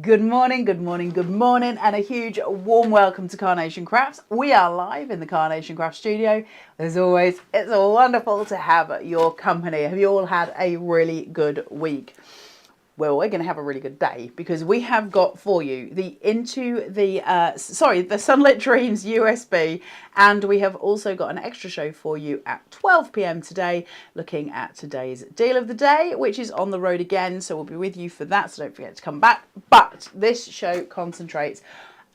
Good morning, good morning, good morning, and a huge warm welcome to Carnation Crafts. We are live in the Carnation Craft studio. As always, it's wonderful to have your company. Have you all had a really good week? Well, we're going to have a really good day because we have got for you the Sunlit Dreams USB, and we have also got an extra show for you at 12 p.m. today, looking at today's deal of the day, which is on the road again. So we'll be with you for that. So don't forget to come back. But this show concentrates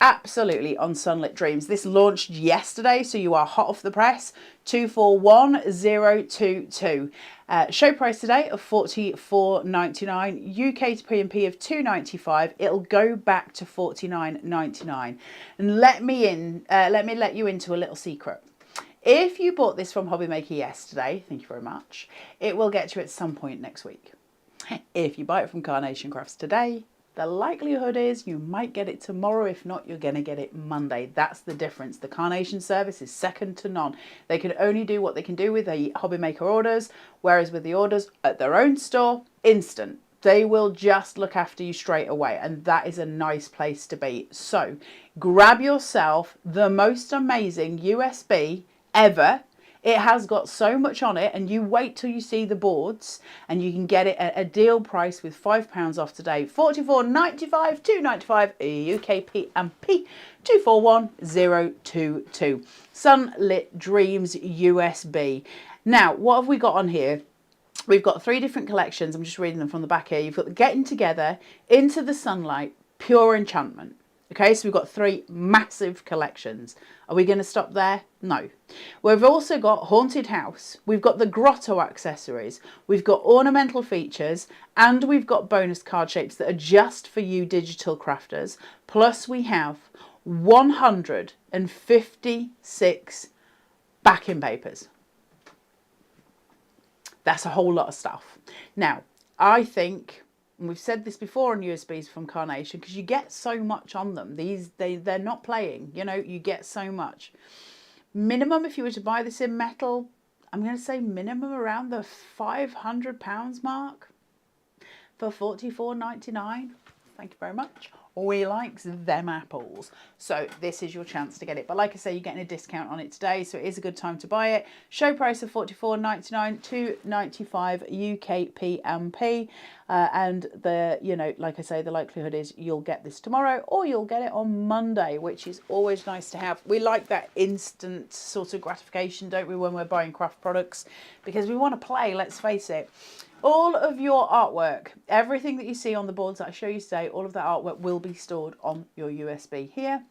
absolutely on Sunlit Dreams. This launched yesterday, so you are hot off the press. 241022. Show price today of $44.99. UK to P&P of $2.95. It'll go back to $49.99. And let me let you into a little secret. If you bought this from Hobby Maker yesterday, thank you very much, it will get to you at some point next week. If you buy it from Carnation Crafts today, the likelihood is you might get it tomorrow. If not, you're going to get it Monday. That's the difference. The Carnation service is second to none. They can only do what they can do with the Hobby Maker orders, whereas with the orders at their own store, instant. They will just look after you straight away, and that is a nice place to be. So grab yourself the most amazing USB ever. It has got so much on it, and you wait till you see the boards, and you can get it at a deal price with £5 off today. $44.95, $2.95 UK P&P 241022. Sunlit Dreams USB. Now, what have we got on here? We've got 3 different collections. I'm just reading them from the back here. You've got the Getting Together, Into the Sunlight, Pure Enchantment. Okay, so we've got 3 massive collections. Are we going to stop there? No. We've also got Haunted House. We've got the Grotto accessories. We've got ornamental features. And we've got bonus card shapes that are just for you digital crafters. Plus we have 156 backing papers. That's a whole lot of stuff. Now, I think... and we've said this before on USBs from Carnation, because you get so much on them. They're not playing, you know, you get so much. Minimum, if you were to buy this in metal, I'm going to say minimum around the £500 mark for $44.99. Thank you very much. We likes them apples. So this is your chance to get it. But like I say, you're getting a discount on it today, so it is a good time to buy it. Show price of $44.99 to $95 UK P&P. And the, you know, like I say, the likelihood is you'll get this tomorrow or you'll get it on Monday, which is always nice to have. We like that instant sort of gratification, don't we, when we're buying craft products, because we want to play, let's face it. All of your artwork, everything that you see on the boards that I show you today, all of that artwork will be stored on your USB here.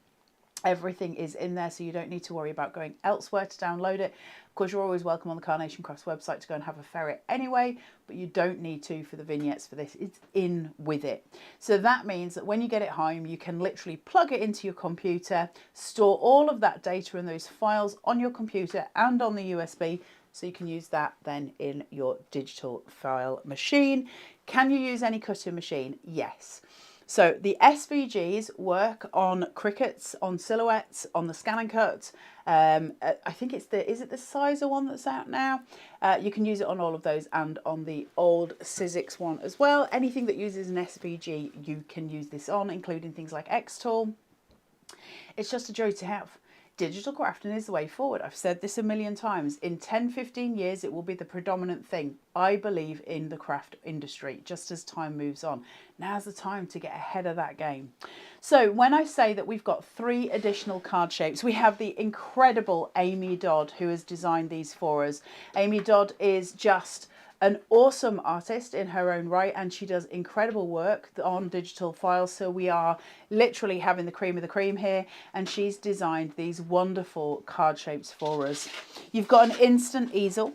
Everything is in there, so you don't need to worry about going elsewhere to download it. Of course, you're always welcome on the Carnation Crafts website to go and have a ferret anyway, but you don't need to for the vignettes for this. It's in with it. So that means that when you get it home, you can literally plug it into your computer, store all of that data and those files on your computer and on the USB, so you can use that then in your digital file machine. Can you use any cutting machine? Yes. So the SVGs work on crickets, on silhouettes, on the Scan and Cut. I think it's is it the Sizer one that's out now? You can use it on all of those and on the old Sizzix one as well. Anything that uses an SVG, you can use this on, including things like X-Tool. It's just a joy to have. Digital crafting is the way forward. I've said this a million times. In 10-15 years, it will be the predominant thing. I believe in the craft industry, just as time moves on. Now's the time to get ahead of that game. So when I say that we've got 3 additional card shapes, we have the incredible Amy Dodd, who has designed these for us. Amy Dodd is just an awesome artist in her own right, and she does incredible work on digital files. So we are literally having the cream of the cream here, and she's designed these wonderful card shapes for us. You've got an instant easel,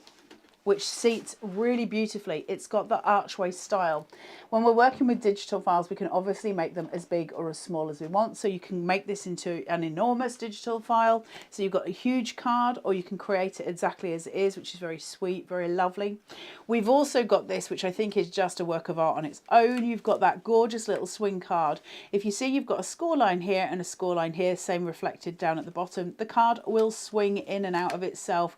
which seats really beautifully. It's got the archway style. When we're working with digital files, we can obviously make them as big or as small as we want. So you can make this into an enormous digital file. So you've got a huge card, or you can create it exactly as it is, which is very sweet, very lovely. We've also got this, which I think is just a work of art on its own. You've got that gorgeous little swing card. If you see, you've got a score line here and a score line here, same reflected down at the bottom. The card will swing in and out of itself.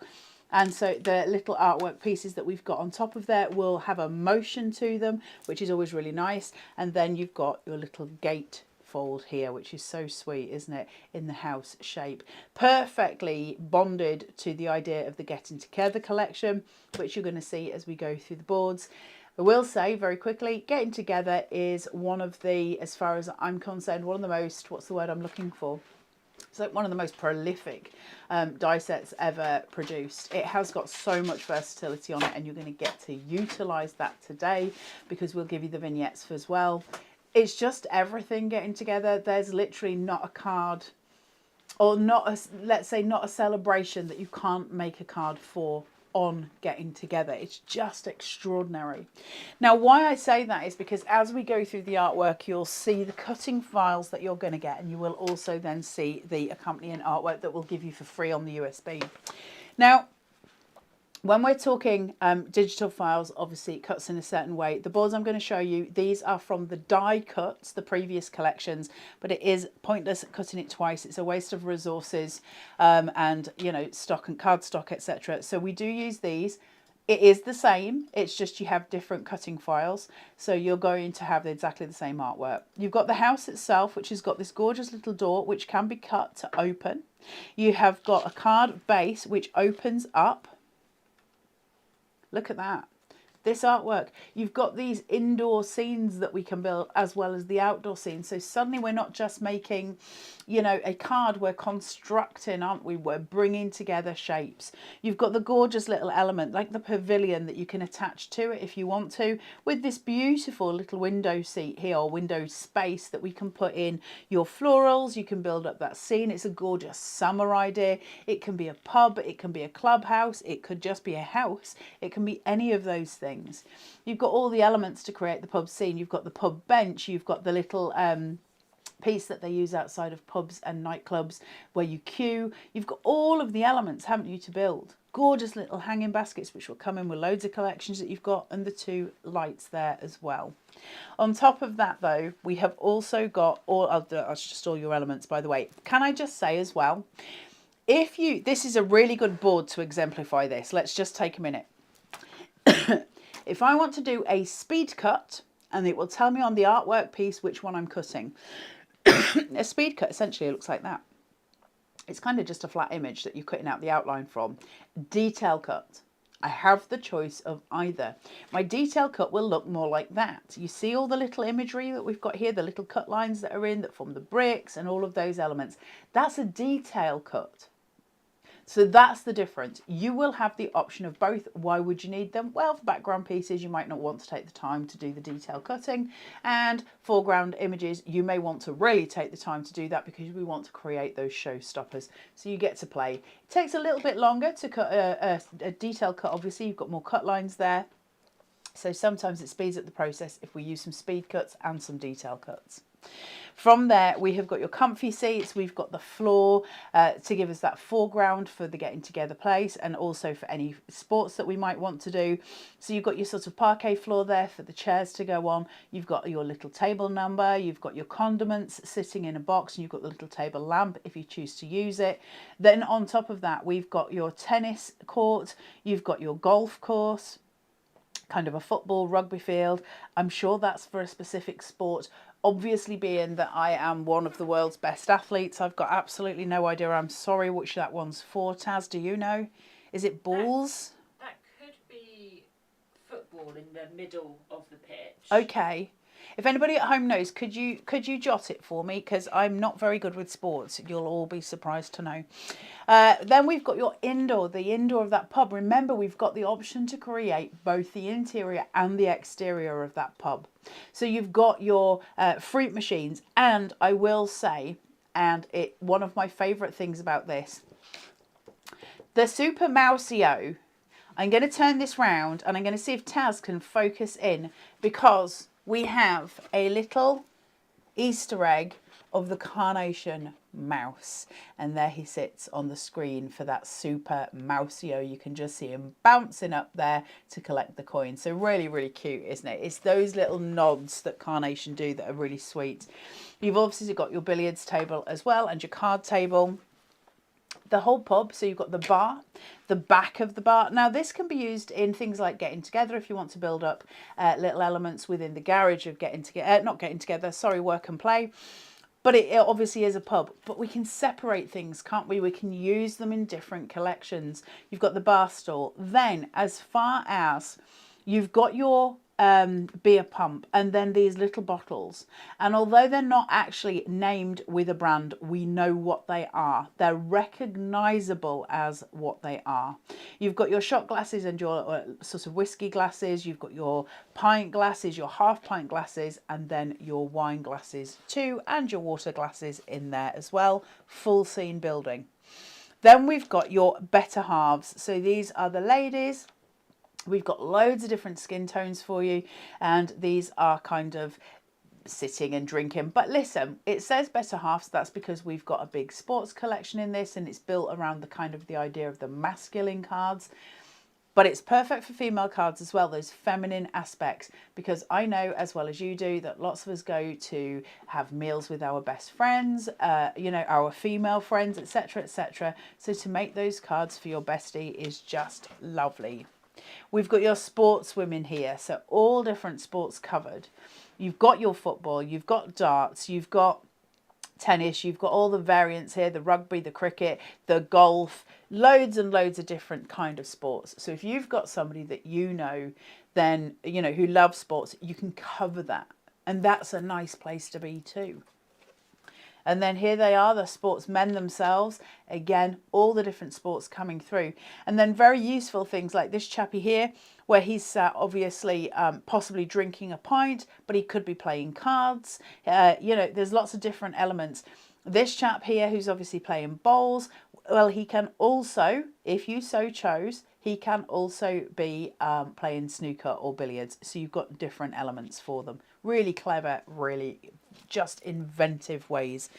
And so the little artwork pieces that we've got on top of there will have a motion to them, which is always really nice. And then you've got your little gate fold here, which is so sweet, isn't it, in the house shape, perfectly bonded to the idea of the Getting Together collection, which you're going to see as we go through the boards. I will say very quickly, Getting Together is one of the, as far as I'm concerned, one of the most, what's the word I'm looking for? It's like one of the most prolific die sets ever produced. It has got so much versatility on it, and you're going to get to utilise that today because we'll give you the vignettes as well. It's just everything getting together. There's literally not a card, or not a, let's say not a celebration that you can't make a card for on Getting Together. It's just extraordinary. Now, why I say that is because as we go through the artwork, you'll see the cutting files that you're going to get, and you will also then see the accompanying artwork that we'll give you for free on the USB. Now, when we're talking digital files, obviously it cuts in a certain way. The boards I'm going to show you, these are from the die cuts, the previous collections, but it is pointless cutting it twice. It's a waste of resources and, you know, stock and card stock, etc. So we do use these. It is the same, it's just you have different cutting files. So you're going to have exactly the same artwork. You've got the house itself, which has got this gorgeous little door, which can be cut to open. You have got a card base, which opens up. Look at that. This artwork. You've got these indoor scenes that we can build as well as the outdoor scenes. So suddenly we're not just making, you know, a card, we're constructing, aren't we? We're bringing together shapes. You've got the gorgeous little element like the pavilion that you can attach to it if you want to, with this beautiful little window seat here, or window space that we can put in your florals. You can build up that scene. It's a gorgeous summer idea. It can be a pub, it can be a clubhouse, it could just be a house, it can be any of those things. You've got all the elements to create the pub scene. You've got the pub bench, you've got the little piece that they use outside of pubs and nightclubs where you queue. You've got all of the elements, haven't you, to build. Gorgeous little hanging baskets which will come in with loads of collections that you've got, and the two lights there as well. On top of that though, we have also got that's just all your elements, by the way. Can I just say as well, this is a really good board to exemplify this. Let's just take a minute. If I want to do a speed cut, and it will tell me on the artwork piece which one I'm cutting. A speed cut essentially looks like that. It's kind of just a flat image that you're cutting out the outline from. Detail cut. I have the choice of either. My detail cut will look more like that. You see all the little imagery that we've got here, the little cut lines that are in that form the bricks and all of those elements. That's a detail cut. So that's the difference. You will have the option of both. Why would you need them? Well, for background pieces, you might not want to take the time to do the detail cutting. And foreground images, you may want to really take the time to do that because we want to create those showstoppers. So you get to play. It takes a little bit longer to cut a detail cut. Obviously, you've got more cut lines there. So sometimes it speeds up the process if we use some speed cuts and some detail cuts. From there, we have got your comfy seats. We've got the floor to give us that foreground for the Getting Together place, and also for any sports that we might want to do. So you've got your sort of parquet floor there for the chairs to go on. You've got your little table number. You've got your condiments sitting in a box, and you've got the little table lamp if you choose to use it. Then on top of that, we've got your tennis court. You've got your golf course, kind of a football, rugby field. I'm sure that's for a specific sport. Obviously, being that I am one of the world's best athletes, I've got absolutely no idea. I'm sorry which that one's for. Taz, do you know? Is it balls? That could be football in the middle of the pitch. Okay. If anybody at home knows, could you jot it for me? Because I'm not very good with sports. You'll all be surprised to know. Then we've got your indoor, the indoor of that pub. Remember, we've got the option to create both the interior and the exterior of that pub. So you've got your fruit machines, and I will say, one of my favourite things about this, the Super Mouseo. I'm going to turn this round, and I'm going to see if Taz can focus in, because we have a little Easter egg of the Carnation mouse, and there he sits on the screen for that Super Mouseo. You can just see him bouncing up there to collect the coins. So really, really cute, isn't it? It's those little nods that Carnation do that are really sweet. You've obviously got your billiards table as well, and your card table. the whole pub. So you've got the bar, the back of the bar. Now this can be used in things like getting together if you want to build up little elements within the garage of getting together, not getting together, sorry, work and play. But it obviously is a pub. But we can separate things, can't we? We can use them in different collections. You've got the bar stool. Then as far as you've got your beer pump and then these little bottles, and although they're not actually named with a brand, we know what they are. They're recognizable as what they are. You've got your shot glasses and your sort of whiskey glasses. You've got your pint glasses, your half pint glasses, and then your wine glasses too, and your water glasses in there as well. Full scene building. Then we've got your better halves. So these are the ladies. We've got loads of different skin tones for you, and these are kind of sitting and drinking. But listen, it says better halves. That's because we've got a big sports collection in this, and it's built around the kind of the idea of the masculine cards. But it's perfect for female cards as well, those feminine aspects, because I know as well as you do that lots of us go to have meals with our best friends, you know, our female friends, etc., etc. So to make those cards for your bestie is just lovely. We've got your sports women here, so all different sports covered. You've got your football, you've got darts, you've got tennis, you've got all the variants here, the rugby, the cricket, the golf, loads and loads of different kind of sports. So if you've got somebody that you know, then, you know, who loves sports, you can cover that. And that's a nice place to be too. And then here they are, the sportsmen themselves. Again, all the different sports coming through. And then very useful things like this chappy here, where he's sat obviously possibly drinking a pint, but he could be playing cards. You know, there's lots of different elements. This chap here, who's obviously playing bowls, well, he can also, if you so chose, he can also be playing snooker or billiards. So you've got different elements for them. Really clever, really just inventive ways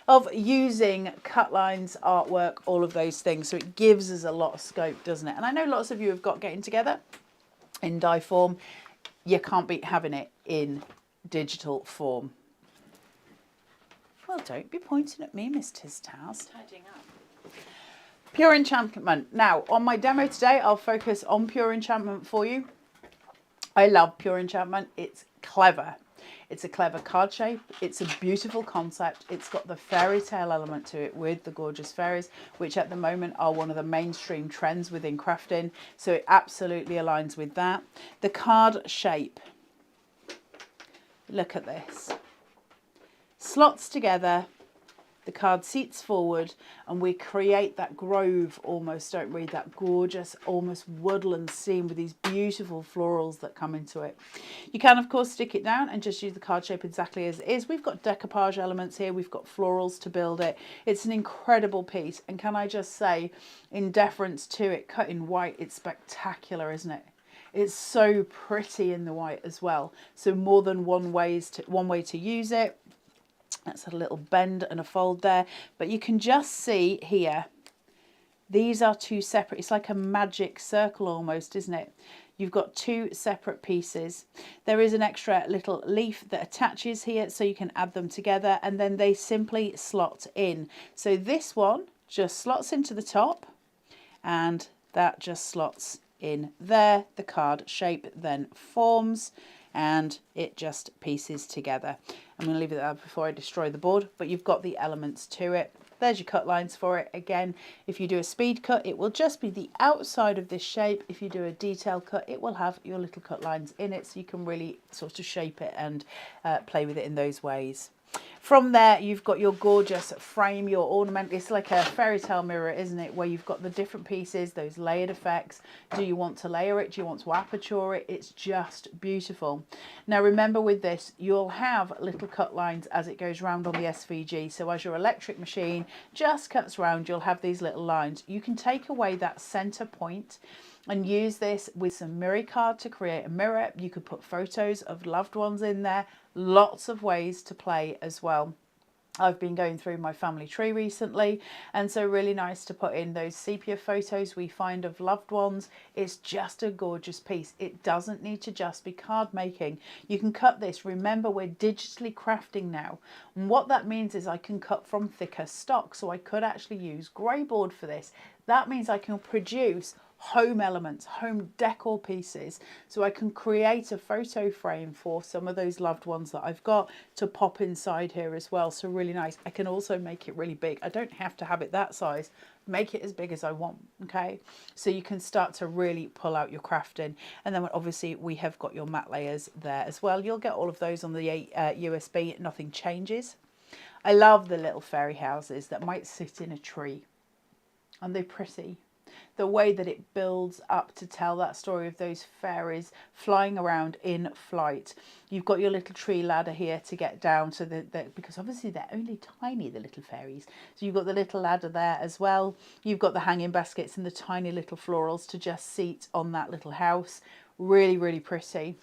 of using cut lines, artwork, all of those things. So it gives us a lot of scope, doesn't it? And I know lots of you have got getting together in die form. You can't beat having it in digital form. Well, don't be pointing at me, Miss Tiztaz. Tidying up. Pure Enchantment. Now, on my demo today, I'll focus on Pure Enchantment for you. I love Pure Enchantment. It's clever. It's a clever card shape. It's a beautiful concept. It's got the fairy tale element to it with the gorgeous fairies, which at the moment are one of the mainstream trends within crafting. So it absolutely aligns with that. The card shape. Look at this. Slots together. The card seats forward, and we create that grove almost, don't we? That gorgeous, almost woodland scene with these beautiful florals that come into it. You can, of course, stick it down and just use the card shape exactly as it is. We've got decoupage elements here. We've got florals to build it. It's an incredible piece. And can I just say, in deference to it, cut in white, it's spectacular, isn't it? It's so pretty in the white as well. So more than one way to use it. That's a little bend and a fold there, but you can just see here, these are two separate, it's like a magic circle almost, isn't it? You've got two separate pieces. There is an extra little leaf that attaches here, so you can add them together, and then they simply slot in. So this one just slots into the top, and that just slots in there. The card shape then forms, and it just pieces together. I'm going to leave it there before I destroy the board, but you've got the elements to it. There's your cut lines for it. Again, if you do a speed cut, it will just be the outside of this shape. If you do a detail cut, it will have your little cut lines in it, so you can really sort of shape it and play with it in those ways. From there, you've got your gorgeous frame, your ornament. It's like a fairy tale mirror, isn't it? Where you've got the different pieces, those layered effects. Do you want to layer it? Do you want to aperture it? It's just beautiful. Now, remember with this, you'll have little cut lines as it goes round on the SVG. So as your electric machine just cuts round, you'll have these little lines. You can take away that center point and use this with some mirror card to create a mirror. You could put photos of loved ones in there. Lots of ways to play as well. I've been going through my family tree recently, and so really nice to put in those sepia photos we find of loved ones. It's just a gorgeous piece. It doesn't need to just be card making. You can cut this. Remember, we're digitally crafting now. And what that means is I can cut from thicker stock. So I could actually use grey board for this. That means I can produce home elements, home decor pieces, so I can create a photo frame for some of those loved ones that I've got to pop inside here as well. So really nice. I can also make it really big. I don't have to have it that size. Make it as big as I want. Okay, so you can start to really pull out your crafting. And then obviously we have got your matte layers there as well. You'll get all of those on the USB. Nothing changes. I love the little fairy houses that might sit in a tree. Aren't they pretty? The way that it builds up to tell that story of those fairies flying around in flight. You've got your little tree ladder here to get down to because obviously they're only tiny, the little fairies. So you've got the little ladder there as well. You've got the hanging baskets and the tiny little florals to just seat on that little house. Really, really pretty.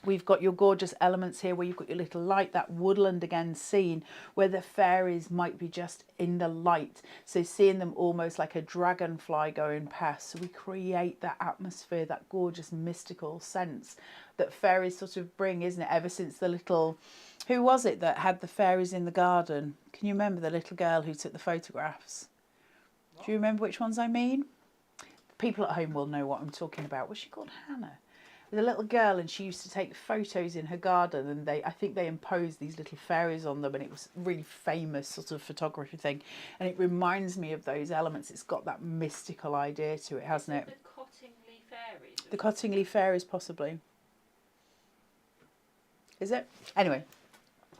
We've got your gorgeous elements here where you've got your little light, that woodland again scene where the fairies might be just in the light. So seeing them almost like a dragonfly going past. So we create that atmosphere, that gorgeous mystical sense that fairies sort of bring, isn't it? Ever since the little, who was it that had the fairies in the garden? Can you remember the little girl who took the photographs? What? Do you remember which ones I mean? People at home will know what I'm talking about. Was she called Hannah? A little girl, and she used to take photos in her garden, and I think they imposed these little fairies on them, and it was a really famous sort of photography thing, and it reminds me of those elements. It's got that mystical idea to it, hasn't it? The Cottingley fairies. The Cottingley fairies, possibly. Is it? Anyway.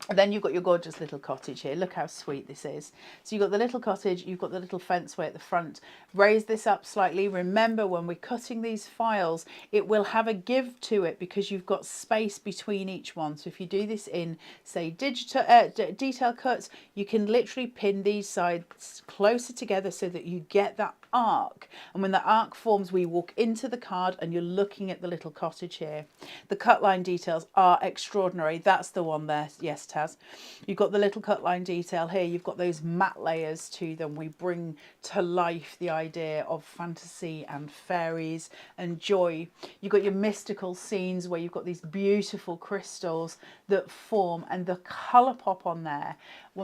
And then you've got your gorgeous little cottage here. Look how sweet this is. So you've got the little cottage, you've got the little fenceway at the front. Raise this up slightly. Remember, when we're cutting these files, it will have a give to it because you've got space between each one. So if you do this in, say, detail cuts, you can literally pin these sides closer together so that you get that arc. And when the arc forms, we walk into the card and you're looking at the little cottage here. The cut line details are extraordinary. That's the one there. Yes, Taz. You've got the little cut line detail here. You've got those matte layers to them. We bring to life the idea of fantasy and fairies and joy. You've got your mystical scenes where you've got these beautiful crystals that form, and the colour pop on there.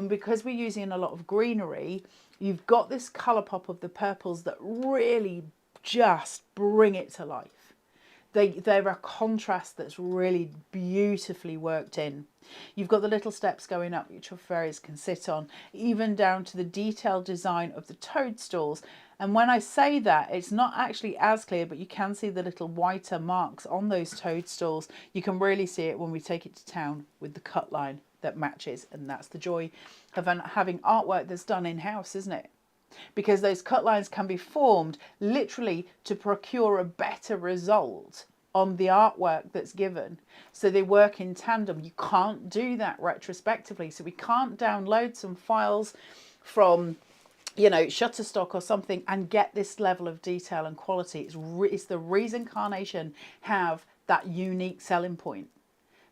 Because we're using a lot of greenery, you've got this colour pop of the purples that really just bring it to life. They're a contrast that's really beautifully worked in. You've got the little steps going up which your fairies can sit on, even down to the detailed design of the toadstools. And when I say that, it's not actually as clear, but you can see the little whiter marks on those toadstools. You can really see it when we take it to town with the cut line that matches. And that's the joy of having artwork that's done in-house, isn't it? Because those cut lines can be formed literally to procure a better result on the artwork that's given. So they work in tandem. You can't do that retrospectively. So we can't download some files from, you know, Shutterstock or something and get this level of detail and quality. It's the reason Carnation have that unique selling point,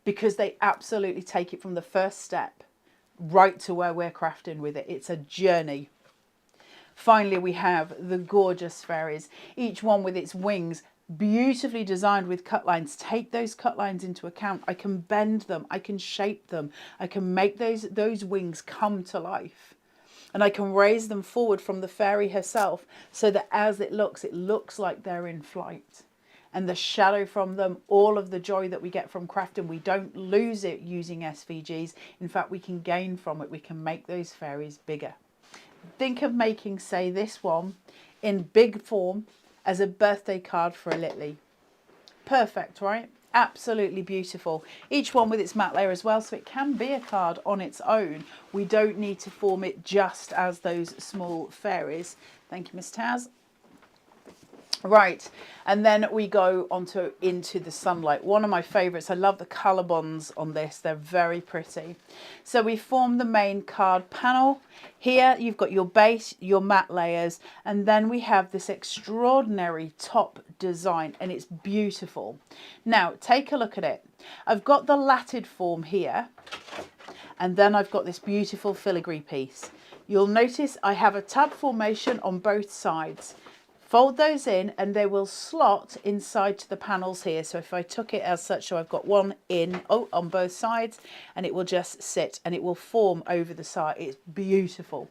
because they absolutely take it from the first step right to where we're crafting with it. It's a journey. Finally, we have the gorgeous fairies, each one with its wings beautifully designed with cut lines. Take those cut lines into account. I can bend them, I can shape them, I can make those wings come to life. And I can raise them forward from the fairy herself so that as it looks like they're in flight. And the shadow from them, all of the joy that we get from crafting, we don't lose it using SVGs. In fact, we can gain from it. We can make those fairies bigger. Think of making, say, this one in big form as a birthday card for a Litly. Perfect, right? Absolutely beautiful. Each one with its matte layer as well, so it can be a card on its own. We don't need to form it just as those small fairies. Thank you, Miss Taz. Right, and then we go into the Sunlight. One of my favourites. I love the colour bonds on this. They're very pretty. So we form the main card panel. Here you've got your base, your matte layers, and then we have this extraordinary top design, and it's beautiful. Now, take a look at it. I've got the latted form here, And then I've got this beautiful filigree piece. You'll notice I have a tab formation on both sides. Fold those in and they will slot inside to the panels here. So if I took it as such, so I've got one in on both sides, and it will just sit and it will form over the side. It's beautiful.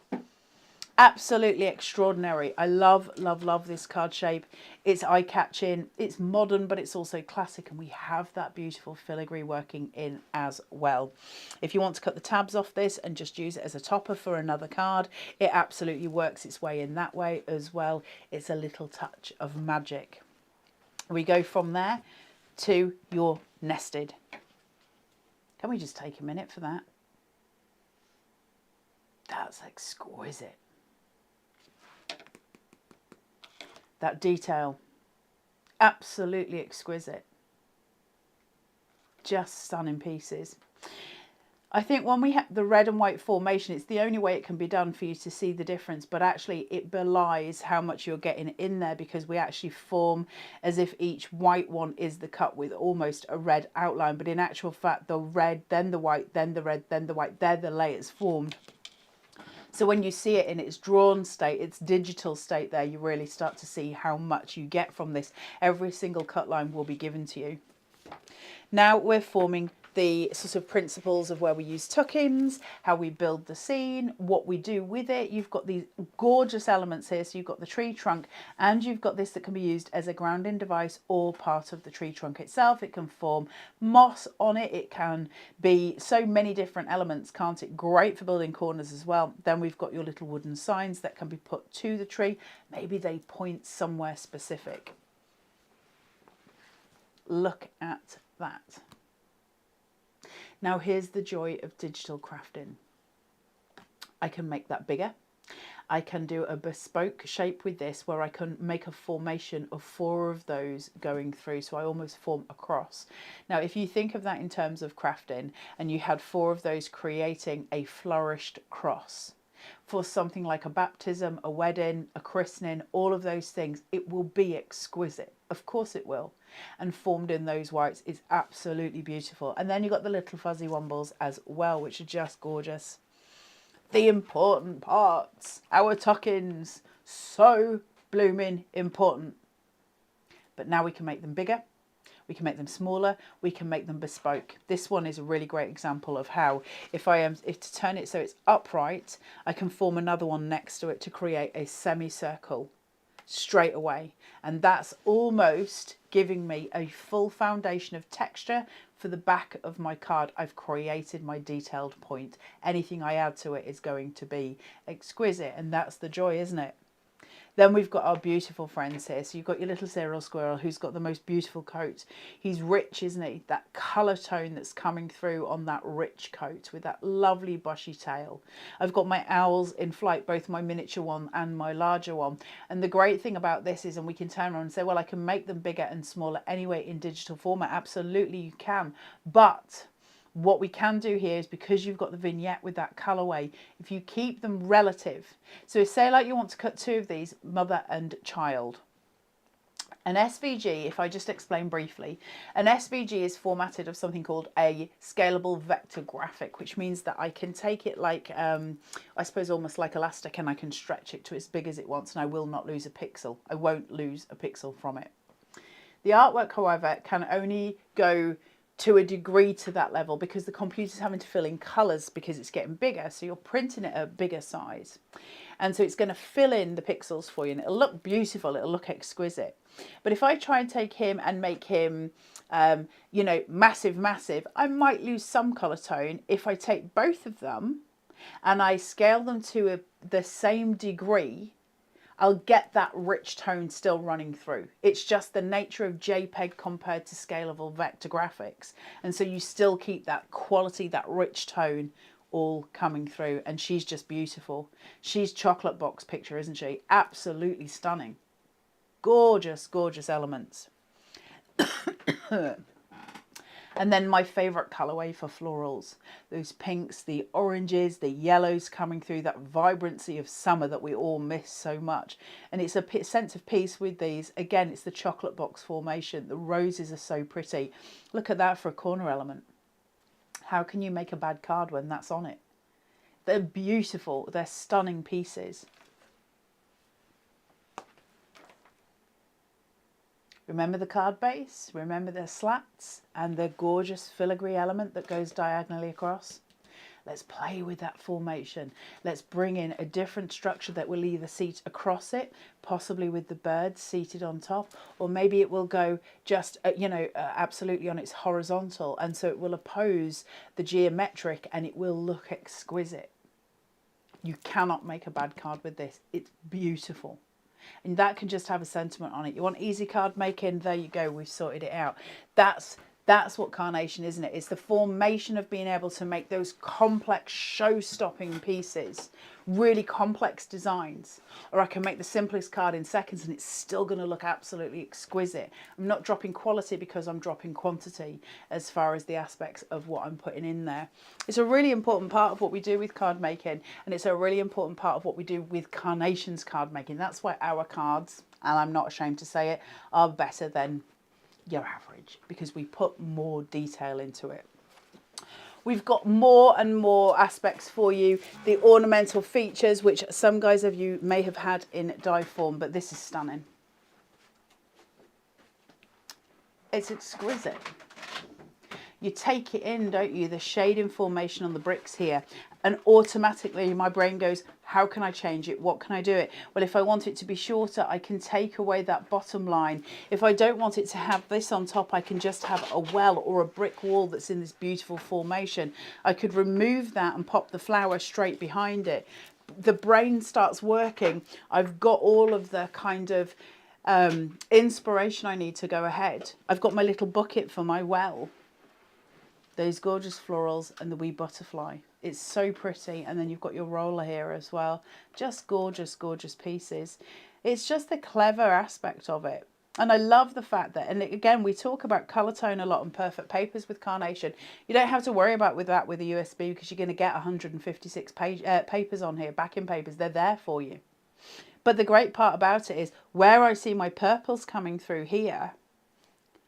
Absolutely extraordinary. I love, love, love this card shape. It's eye-catching, it's modern, but it's also classic, and we have that beautiful filigree working in as well. If you want to cut the tabs off this and just use it as a topper for another card, it absolutely works its way in that way as well. It's a little touch of magic. We go from there to your nested. Can we just take a minute for that? That's exquisite. That detail, absolutely exquisite. Just stunning pieces. I think when we have the red and white formation, it's the only way it can be done for you to see the difference, but actually it belies how much you're getting in there, because we actually form as if each white one is the cut with almost a red outline, but in actual fact, the red, then the white, then the red, then the white, they're the layers formed. So when you see it in its drawn state, its digital state there, you really start to see how much you get from this. Every single cut line will be given to you. Now we're forming the sort of principles of where we use tuck-ins, how we build the scene, what we do with it. You've got these gorgeous elements here. So you've got the tree trunk, and you've got this that can be used as a grounding device or part of the tree trunk itself. It can form moss on it. It can be so many different elements, can't it? Great for building corners as well. Then we've got your little wooden signs that can be put to the tree. Maybe they point somewhere specific. Look at that. Now here's the joy of digital crafting. I can make that bigger. I can do a bespoke shape with this where I can make a formation of 4 of those going through. So I almost form a cross. Now, if you think of that in terms of crafting, and you had 4 of those creating a flourished cross, for something like a baptism, a wedding, a christening, all of those things, it will be exquisite. Of course it will. And formed in those whites is absolutely beautiful. And then you've got the little fuzzy wombles as well, which are just gorgeous. The important parts, our tuck-ins, so blooming important. But now we can make them bigger. We can make them smaller, we can make them bespoke. This one is a really great example of how, if to turn it so it's upright, I can form another one next to it to create a semicircle straight away. And that's almost giving me a full foundation of texture for the back of my card. I've created my detailed point. Anything I add to it is going to be exquisite, and that's the joy, isn't it? Then we've got our beautiful friends here. So you've got your little cereal squirrel who's got the most beautiful coat. He's rich, isn't he? That colour tone that's coming through on that rich coat with that lovely bushy tail. I've got my owls in flight, both my miniature one and my larger one. And the great thing about this is, and we can turn around and say, well, I can make them bigger and smaller anyway in digital format. Absolutely you can. But what we can do here is, because you've got the vignette with that colourway, if you keep them relative, so say like you want to cut 2 of these, mother and child. An SVG, if I just explain briefly, an SVG is formatted of something called a scalable vector graphic, which means that I can take it like, I suppose almost like elastic, and I can stretch it to as big as it wants, and I will not lose a pixel. I won't lose a pixel from it. The artwork, however, can only go to a degree to that level, because the computer's having to fill in colours because it's getting bigger. So you're printing it at a bigger size. And so it's going to fill in the pixels for you, and it'll look beautiful. It'll look exquisite. But if I try and take him and make him, you know, massive, massive, I might lose some colour tone. If I take both of them and I scale them to the same degree, I'll get that rich tone still running through. It's just the nature of JPEG compared to scalable vector graphics. And so you still keep that quality, that rich tone all coming through. And she's just beautiful. She's chocolate box picture, isn't she? Absolutely stunning. Gorgeous, gorgeous elements. And then my favourite colourway for florals, those pinks, the oranges, the yellows coming through, that vibrancy of summer that we all miss so much. And it's a sense of peace with these. Again, it's the chocolate box formation. The roses are so pretty. Look at that for a corner element. How can you make a bad card when that's on it? They're beautiful. They're stunning pieces. Remember the card base? Remember their slats and the gorgeous filigree element that goes diagonally across? Let's play with that formation. Let's bring in a different structure that will either seat across it, possibly with the bird seated on top, or maybe it will go just, absolutely on its horizontal. And so it will oppose the geometric and it will look exquisite. You cannot make a bad card with this. It's beautiful. And that can just have a sentiment on it. You want easy card making? There you go. We've sorted it out. That's what Carnation, isn't it? It's the formation of being able to make those complex, show-stopping pieces, really complex designs. Or I can make the simplest card in seconds and it's still going to look absolutely exquisite. I'm not dropping quality because I'm dropping quantity as far as the aspects of what I'm putting in there. It's a really important part of what we do with card making, and it's a really important part of what we do with Carnation's card making. That's why our cards, and I'm not ashamed to say it, are better than your average, because we put more detail into it. We've got more and more aspects for you. The ornamental features, which some guys of you may have had in die form, but this is stunning. It's exquisite. You take it in, don't you? The shading formation on the bricks here. And automatically my brain goes, how can I change it? What can I do it? Well, if I want it to be shorter, I can take away that bottom line. If I don't want it to have this on top, I can just have a well or a brick wall that's in this beautiful formation. I could remove that and pop the flower straight behind it. The brain starts working. I've got all of the kind of inspiration I need to go ahead. I've got my little bucket for my well. Those gorgeous florals and the wee butterfly. It's so pretty. And then you've got your roller here as well. Just gorgeous, gorgeous pieces. It's just the clever aspect of it. And I love the fact that, and again, we talk about colour tone a lot on perfect papers with Carnation. You don't have to worry about with that with a USB, because you're going to get 156 papers on here, backing papers. They're there for you. But the great part about it is where I see my purples coming through here,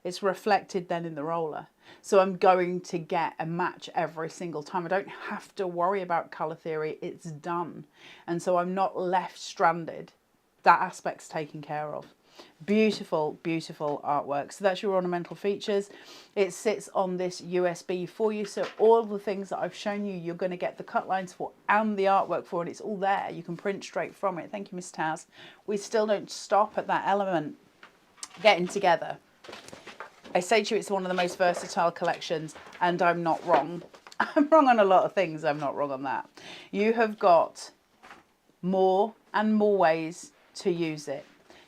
it's reflected then in the roller. So I'm going to get a match every single time. I don't have to worry about colour theory. It's done. And so I'm not left stranded. That aspect's taken care of. Beautiful, beautiful artwork. So that's your ornamental features. It sits on this USB for you. So all the things that I've shown you, you're going to get the cut lines for and the artwork for, and it's all there. You can print straight from it. Thank you, Miss Taz. We still don't stop at that element getting together. I say to you, it's one of the most versatile collections, and I'm not wrong. I'm wrong on a lot of things. I'm not wrong on that. You have got more and more ways to use it.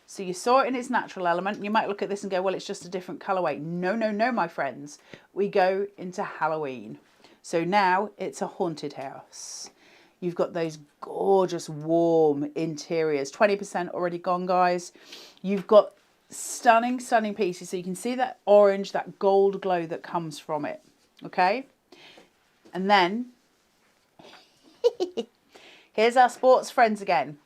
So you saw it in its natural element. You might look at this and go, well, it's just a different colorway. No, no, no, my friends. We go into Halloween. So now it's a haunted house. You've got those gorgeous warm interiors. 20% already gone, guys. You've got stunning, stunning pieces. So you can see that orange, that gold glow that comes from it. Okay. And then here's our sports friends again.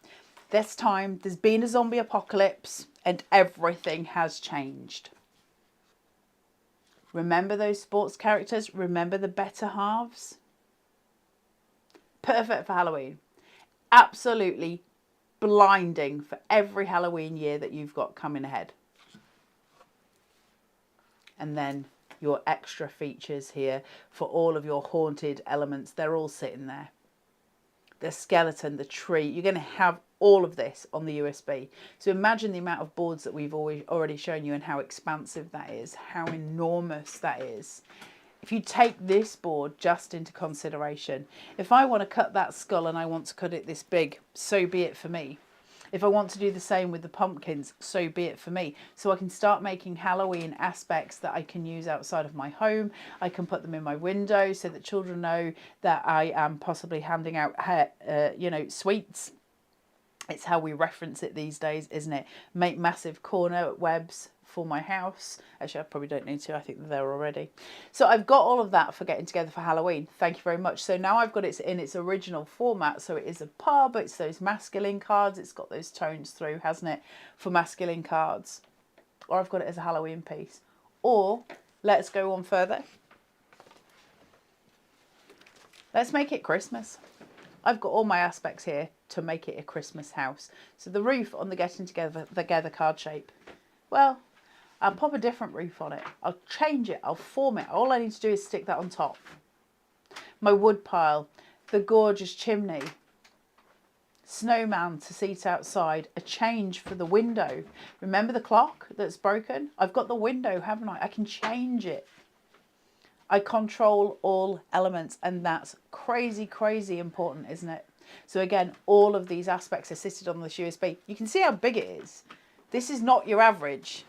This time there's been a zombie apocalypse and everything has changed. Remember those sports characters? Remember the better halves? Perfect for Halloween. Absolutely blinding for every Halloween year that you've got coming ahead. And then your extra features here for all of your haunted elements. They're all sitting there. The skeleton, the tree. You're going to have all of this on the USB. So imagine the amount of boards that we've already shown you and how expansive that is, how enormous that is. If you take this board just into consideration, if I want to cut that skull and I want to cut it this big, so be it for me. If I want to do the same with the pumpkins, so be it for me. So I can start making Halloween aspects that I can use outside of my home. I can put them in my window so that children know that I am possibly handing out, sweets. It's how we reference it these days, isn't it? Make massive corner webs for my house. Actually, I probably don't need to. I think they're there already. So I've got all of that for getting together for Halloween. Thank you very much. So now I've got it in its original format. So it is a pub. It's those masculine cards. It's got those tones through, hasn't it? For masculine cards. Or I've got it as a Halloween piece. Or let's go on further. Let's make it Christmas. I've got all my aspects here to make it a Christmas house. So the roof on the Getting Together card shape, well, I'll pop a different roof on it. I'll change it. I'll form it. All I need to do is stick that on top. My wood pile, the gorgeous chimney, snowman to seat outside, a change for the window. Remember the clock that's broken? I've got the window, haven't I? I can change it. I control all elements, and that's crazy, crazy important, isn't it? So again, all of these aspects are assisted on this USB. You can see how big it is. This is not your average.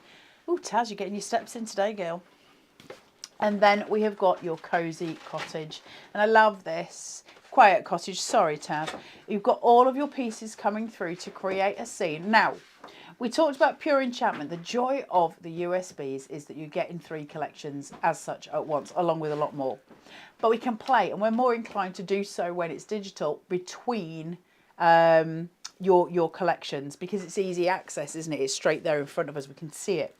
Oh, Taz, you're getting your steps in today, girl. And then we have got your cozy cottage. And I love this. Quiet cottage. Sorry, Taz. You've got all of your pieces coming through to create a scene. Now, we talked about pure enchantment. The joy of the USBs is that you get in 3 collections as such at once, along with a lot more. But we can play, and we're more inclined to do so when it's digital between your collections, because it's easy access, isn't it? It's straight there in front of us. We can see it.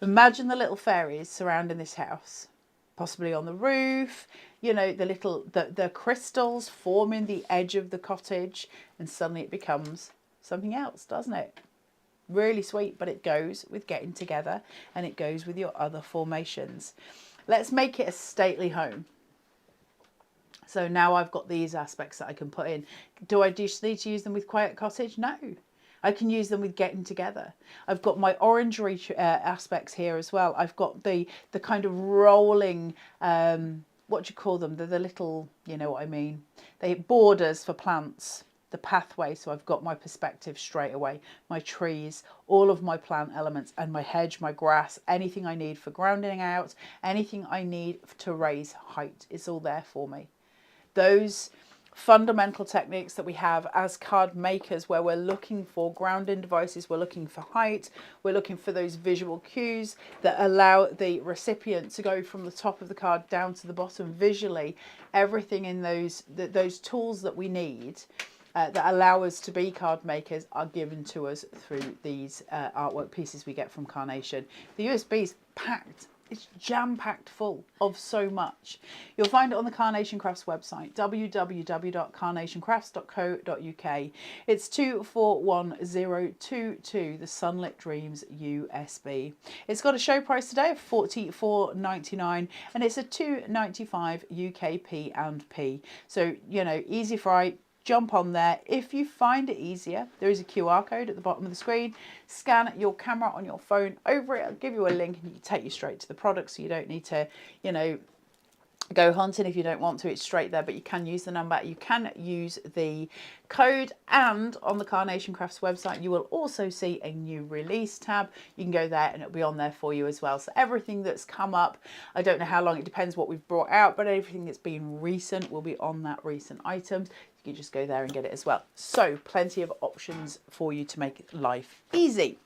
Imagine the little fairies surrounding this house, possibly on the roof, you know, the crystals forming the edge of the cottage, and suddenly it becomes something else, doesn't it? Really sweet, but it goes with Getting Together, and it goes with your other formations. Let's make it a stately home. So now I've got these aspects that I can put in. Do I just need to use them with Quiet Cottage? No. I can use them with Getting Together. I've got my orangery aspects here as well. I've got the kind of rolling, what do you call them? The little, you know what I mean? They borders for plants. The pathway, so I've got my perspective straight away, my trees, all of my plant elements, and my hedge, my grass, anything I need for grounding out, anything I need to raise height, it's all there for me. Those fundamental techniques that we have as card makers, where we're looking for grounding devices, we're looking for height, we're looking for those visual cues that allow the recipient to go from the top of the card down to the bottom visually. Everything in those tools that we need that allow us to be card makers are given to us through these artwork pieces we get from Carnation. The USB's packed. It's jam-packed full of so much. You'll find it on the Carnation Crafts website, www.carnationcrafts.co.uk. It's 241022, the Sunlit Dreams USB. It's got a show price today of $44.99, and it's a $2.95 UK P&P. So, you know, easy fry. Jump on there. If you find it easier, there is a QR code at the bottom of the screen. Scan your camera on your phone over it. I'll give you a link and you can take you straight to the product, so you don't need to, you know, go hunting if you don't want to. It's straight there, but you can use the number. You can use the code, and on the Carnation Crafts website you will also see a new release tab. You can go there and it'll be on there for you as well. So everything that's come up, I don't know how long, it depends what we've brought out, but everything that's been recent will be on that recent items. You just go there and get it as well. So plenty of options for you to make life easy.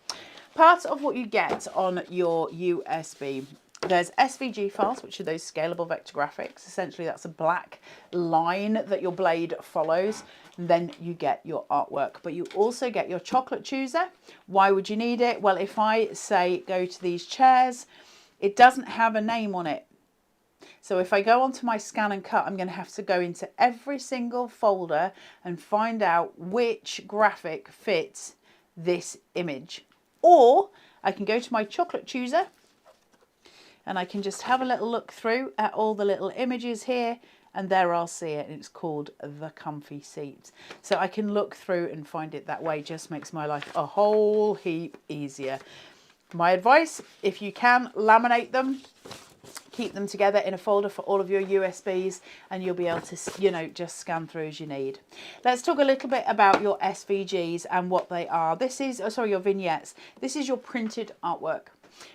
Part of what you get on your USB, there's SVG files, which are those scalable vector graphics. Essentially, that's a black line that your blade follows. And then you get your artwork, but you also get your chocolate chooser. Why would you need it? Well, if I say go to these chairs, it doesn't have a name on it. So if I go onto my scan and cut, I'm going to have to go into every single folder and find out which graphic fits this image. Or I can go to my chocolate chooser and I can just have a little look through at all the little images here, and there I'll see it, and it's called the comfy seat. So I can look through and find it that way. Just makes my life a whole heap easier. My advice, if you can, laminate them. Keep them together in a folder for all of your USBs, and you'll be able to, you know, just scan through as you need. Let's talk a little bit about your SVGs and what they are. This is, your vignettes. This is your printed artwork.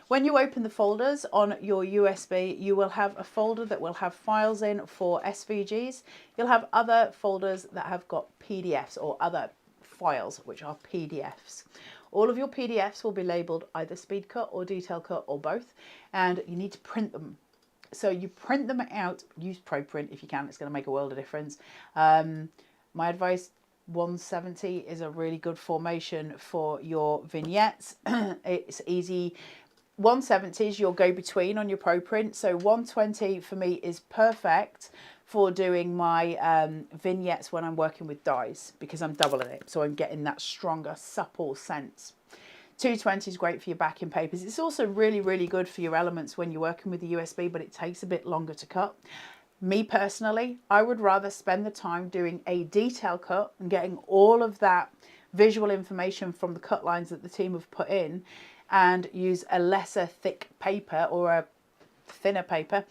When you open the folders on your USB, you will have a folder that will have files in for SVGs. You'll have other folders that have got PDFs or other files, which are PDFs. All of your PDFs will be labelled either speed cut or detail cut or both, and you need to print them. So you print them out, use ProPrint if you can, it's going to make a world of difference. My advice, 170 is a really good formation for your vignettes. It's easy. 170 is your go-between on your ProPrint, so 120 for me is perfect for doing my vignettes when I'm working with dyes, because I'm doubling it, so I'm getting that stronger, supple sense. 220 is great for your backing papers. It's also really, really good for your elements when you're working with the USB, but it takes a bit longer to cut. Me personally, I would rather spend the time doing a detail cut and getting all of that visual information from the cut lines that the team have put in, and use a lesser thick paper or a thinner paper,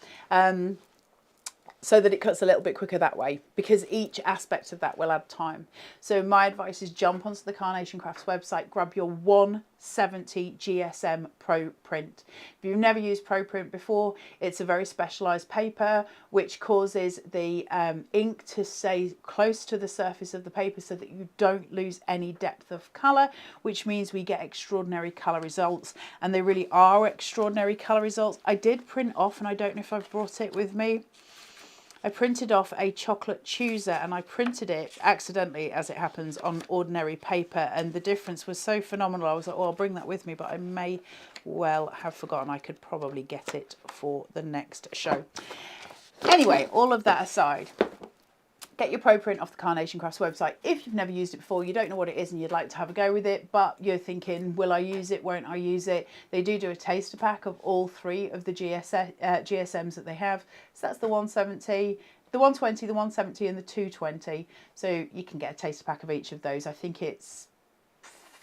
so that it cuts a little bit quicker that way, because each aspect of that will add time. So my advice is jump onto the Carnation Crafts website, grab your 170 GSM Pro Print. If you've never used Pro Print before, it's a very specialised paper which causes the ink to stay close to the surface of the paper so that you don't lose any depth of colour, which means we get extraordinary colour results, and they really are extraordinary colour results. I did print off, and I don't know if I've brought it with me, I printed off a chocolate chooser, and I printed it accidentally, as it happens, on ordinary paper, and the difference was so phenomenal. I was like, oh, I'll bring that with me, but I may well have forgotten. I could probably get it for the next show. Anyway, all of that aside, get your Pro Print off the Carnation Crafts website. If you've never used it before, you don't know what it is and you'd like to have a go with it, but you're thinking, will I use it, won't I use it? They do a taster pack of all three of the GSMs that they have. So that's the 170, the 120, the 170 and the 220. So you can get a taster pack of each of those. I think it's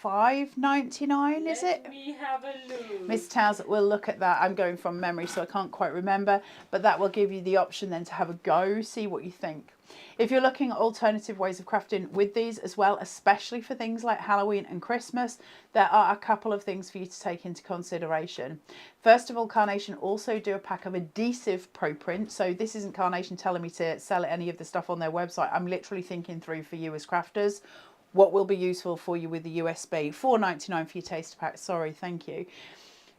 $5.99, is it? Let me have a look. Miss Towers will look at that. I'm going from memory, so I can't quite remember, but that will give you the option then to have a go, see what you think. If you're looking at alternative ways of crafting with these as well, especially for things like Halloween and Christmas, there are a couple of things for you to take into consideration. First of all, Carnation also do a pack of adhesive Pro Print. So this isn't Carnation telling me to sell any of the stuff on their website. I'm literally thinking through for you as crafters what will be useful for you with the USB. $4.99 for your taster pack. Sorry, thank you.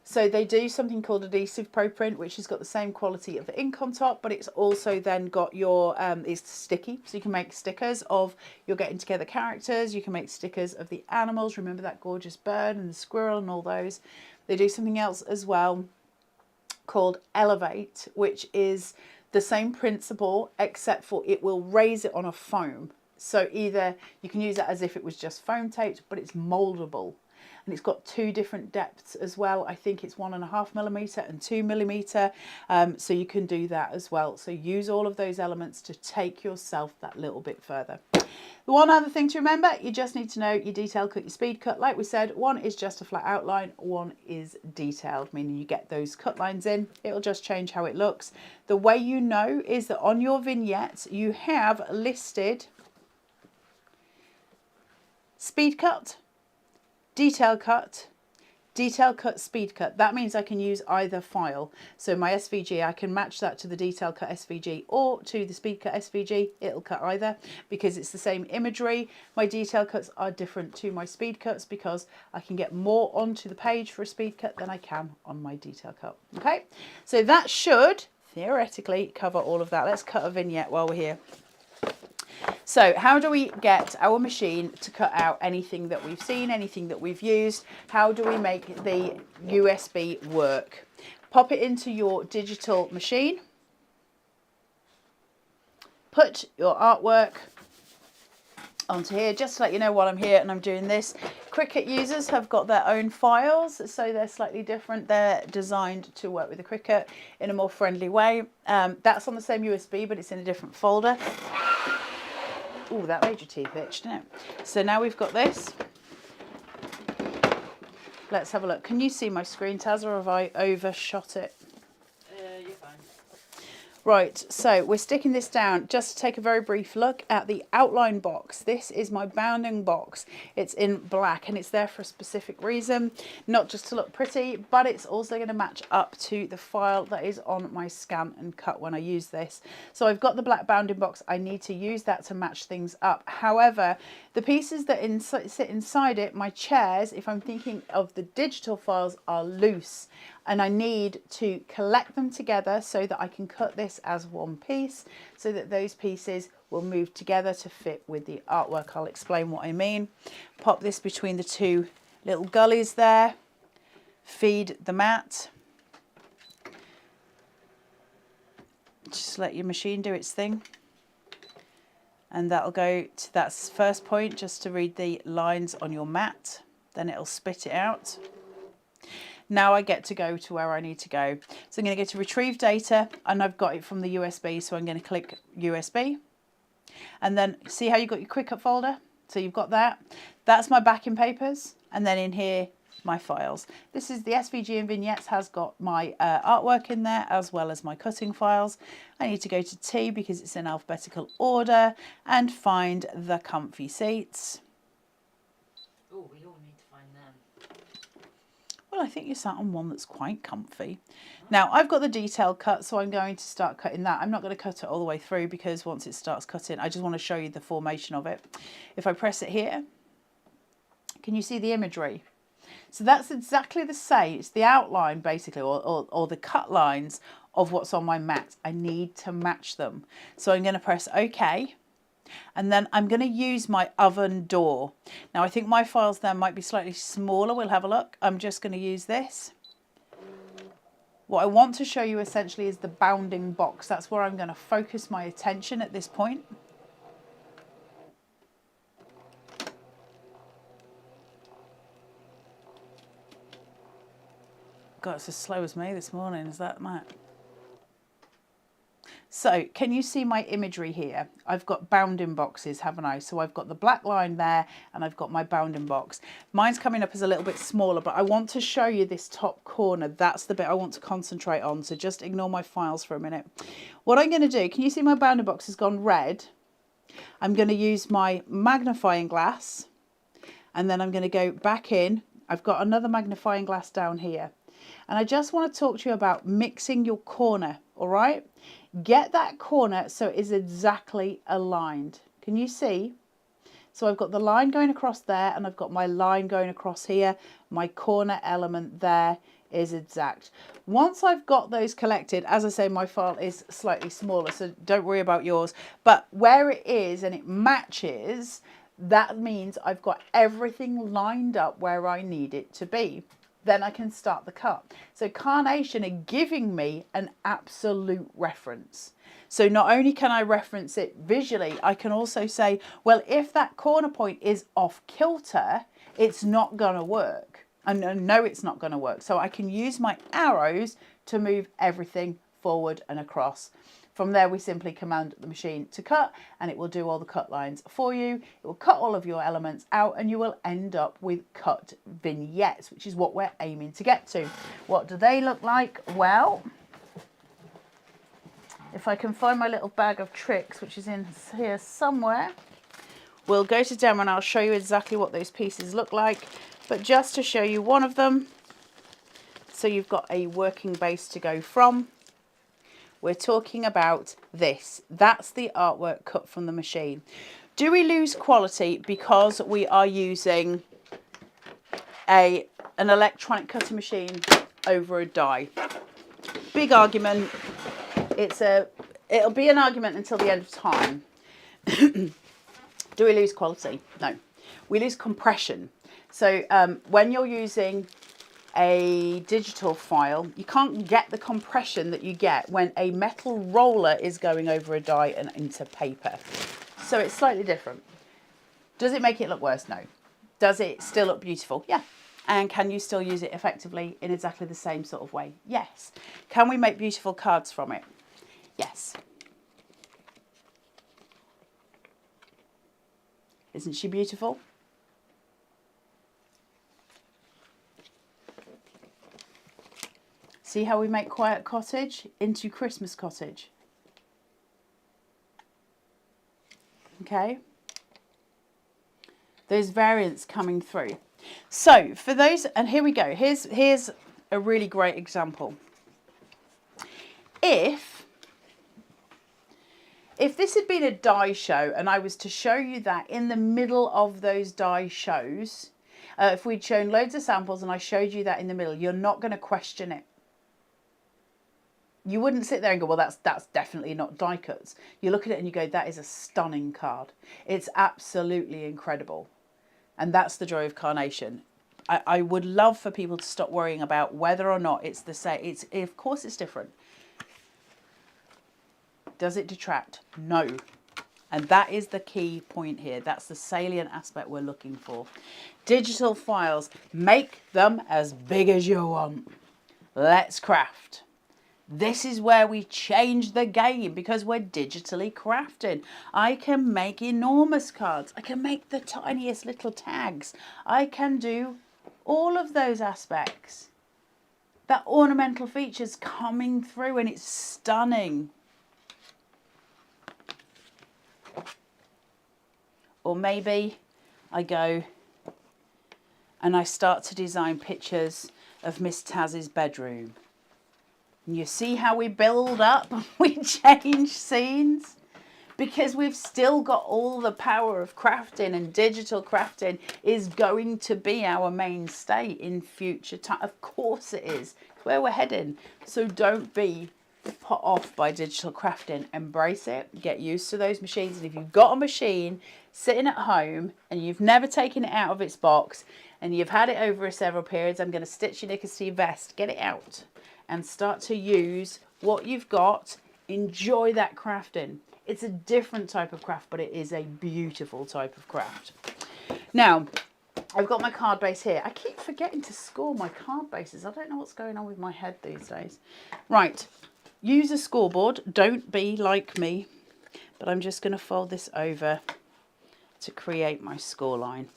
So they do something called adhesive Pro Print, which has got the same quality of ink on top, but it's also then got your, it's sticky. So you can make stickers of your getting together characters. You can make stickers of the animals. Remember that gorgeous bird and the squirrel and all those. They do something else as well called Elevate, which is the same principle, except for it will raise it on a foam. So either you can use it as if it was just foam taped, but it's moldable. And it's got two different depths as well. I think it's 1.5mm and 2mm. So you can do that as well. So use all of those elements to take yourself that little bit further. The one other thing to remember, you just need to know your detail cut, your speed cut. Like we said, one is just a flat outline, one is detailed, meaning you get those cut lines in. It'll just change how it looks. The way you know is that on your vignettes, you have listed speed cut, detail cut, speed cut. That means I can use either file. So my SVG, I can match that to the detail cut SVG or to the speed cut SVG. It'll cut either because it's the same imagery. My detail cuts are different to my speed cuts because I can get more onto the page for a speed cut than I can on my detail cut. Okay, so that should theoretically cover all of that. Let's cut a vignette while we're here. So how do we get our machine to cut out anything that we've seen, anything that we've used? How do we make the USB work? Pop it into your digital machine. Put your artwork onto here, just to let you know while I'm here and I'm doing this. Cricut users have got their own files, so they're slightly different. They're designed to work with the Cricut in a more friendly way. That's on the same USB, but it's in a different folder. Oh, that made your teeth itch, didn't it? So now we've got this. Let's have a look. Can you see my screen, Taz, or have I overshot it? You're fine. Right, so we're sticking this down just to take a very brief look at the outline box. This is my bounding box. It's in black and it's there for a specific reason, not just to look pretty, but it's also going to match up to the file that is on my scan and cut when I use this. So I've got the black bounding box. I need to use that to match things up. However, the pieces that sit inside it, my chairs, if I'm thinking of the digital files, are loose. And I need to collect them together so that I can cut this as one piece so that those pieces will move together to fit with the artwork. I'll explain what I mean. Pop this between the two little gullies there. Feed the mat. just let your machine do its thing. And that'll go to that first point just to read the lines on your mat. Then it'll spit it out. Now I get to go to where I need to go. So I'm going to go to retrieve data, and I've got it from the USB. So I'm going to click USB. And then see how you got your quick up folder? So you've got that. That's my backing papers. And then in here, my files. This is the SVG and vignettes has got my artwork in there as well as my cutting files. I need to go to T because it's in alphabetical order and find the comfy seats. Oh, we all need to find them. Well, I think you're sat on one that's quite comfy. Now, I've got the detail cut, so I'm going to start cutting that. I'm not going to cut it all the way through because once it starts cutting, I just want to show you the formation of it. If I press it here, can you see the imagery? So that's exactly the same. It's the outline, basically, or the cut lines of what's on my mat. I need to match them. So I'm going to press OK. And then I'm going to use my oven door. Now, I think my files there might be slightly smaller. We'll have a look. I'm just going to use this. What I want to show you essentially is the bounding box. That's where I'm going to focus my attention at this point. God, it's as slow as me this morning. Is that Matt? So can you see my imagery here? I've got bounding boxes, haven't I? So I've got the black line there and I've got my bounding box. Mine's coming up as a little bit smaller, but I want to show you this top corner. That's the bit I want to concentrate on. So just ignore my files for a minute. What I'm going to do, can you see my bounding box has gone red? I'm going to use my magnifying glass and then I'm going to go back in. I've got another magnifying glass down here. And I just want to talk to you about mixing your corner, all right? Get that corner so it is exactly aligned. Can you see? So I've got the line going across there and I've got my line going across here. My corner element there is exact. Once I've got those collected, as I say, my file is slightly smaller, so don't worry about yours. But where it is and it matches, that means I've got everything lined up where I need it to be. Then I can start the cut. So Carnation are giving me an absolute reference. So not only can I reference it visually, I can also say, well, if that corner point is off kilter, it's not going to work. And I know it's not going to work. So I can use my arrows to move everything forward and across. From there, we simply command the machine to cut and it will do all the cut lines for you. It will cut all of your elements out and you will end up with cut vignettes, which is what we're aiming to get to. What do they look like? Well, if I can find my little bag of tricks, which is in here somewhere, we'll go to demo and I'll show you exactly what those pieces look like. But just to show you one of them, so you've got a working base to go from. We're talking about this. That's the artwork cut from the machine. Do we lose quality because we are using an electronic cutting machine over a die? Big argument. It'll be an argument until the end of time. Do we lose quality? No. We lose compression. So when you're using a digital file, you can't get the compression that you get when a metal roller is going over a die and into paper. So it's slightly different. Does it make it look worse? No. Does it still look beautiful? Yeah. And can you still use it effectively in exactly the same sort of way? Yes. Can we make beautiful cards from it? Yes. Isn't she beautiful? See how we make Quiet Cottage into Christmas Cottage? Okay. Those variants coming through. So for those, and here we go. Here's a really great example. If this had been a die show and I was to show you that in the middle of those die shows, if we'd shown loads of samples and I showed you that in the middle, you're not going to question it. You wouldn't sit there and go, well, that's definitely not die cuts. You look at it and you go, that is a stunning card. It's absolutely incredible. And that's the joy of Carnation. I would love for people to stop worrying about whether or not it's the same. Of course it's different. Does it detract? No. And that is the key point here. That's the salient aspect we're looking for. Digital files, make them as big as you want. Let's craft. This is where we change the game because we're digitally crafting. I can make enormous cards. I can make the tiniest little tags. I can do all of those aspects. That ornamental feature's coming through and it's stunning. Or maybe I go and I start to design pictures of Miss Taz's bedroom. And you see how we build up, we change scenes? Because we've still got all the power of crafting, and digital crafting is going to be our mainstay in future time. Of course it is. It's where we're heading. So don't be put off by digital crafting. Embrace it. Get used to those machines. And if you've got a machine sitting at home and you've never taken it out of its box and you've had it over several periods, I'm going to stitch your knickers to your vest. Get it out and start to use what you've got. Enjoy that crafting. It's a different type of craft, but it is a beautiful type of craft. Now, I've got my card base here. I keep forgetting to score my card bases. I don't know what's going on with my head these days. Right, use a scoreboard. Don't be like me, but I'm just going to fold this over to create my score line.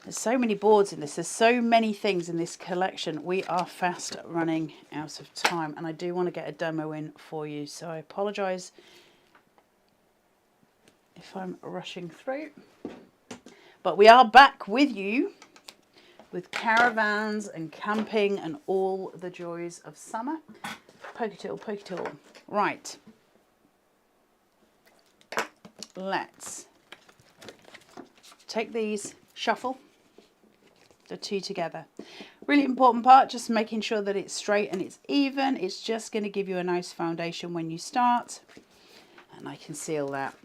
There's so many boards in this. There's so many things in this collection. We are fast running out of time, and I do want to get a demo in for you. So I apologise if I'm rushing through. But we are back with you with caravans and camping and all the joys of summer. Pokey tool, pokey tool. Right. Let's take these, shuffle the two together. Really important part, just making sure that it's straight and it's even. It's just going to give you a nice foundation when you start, and I can seal that.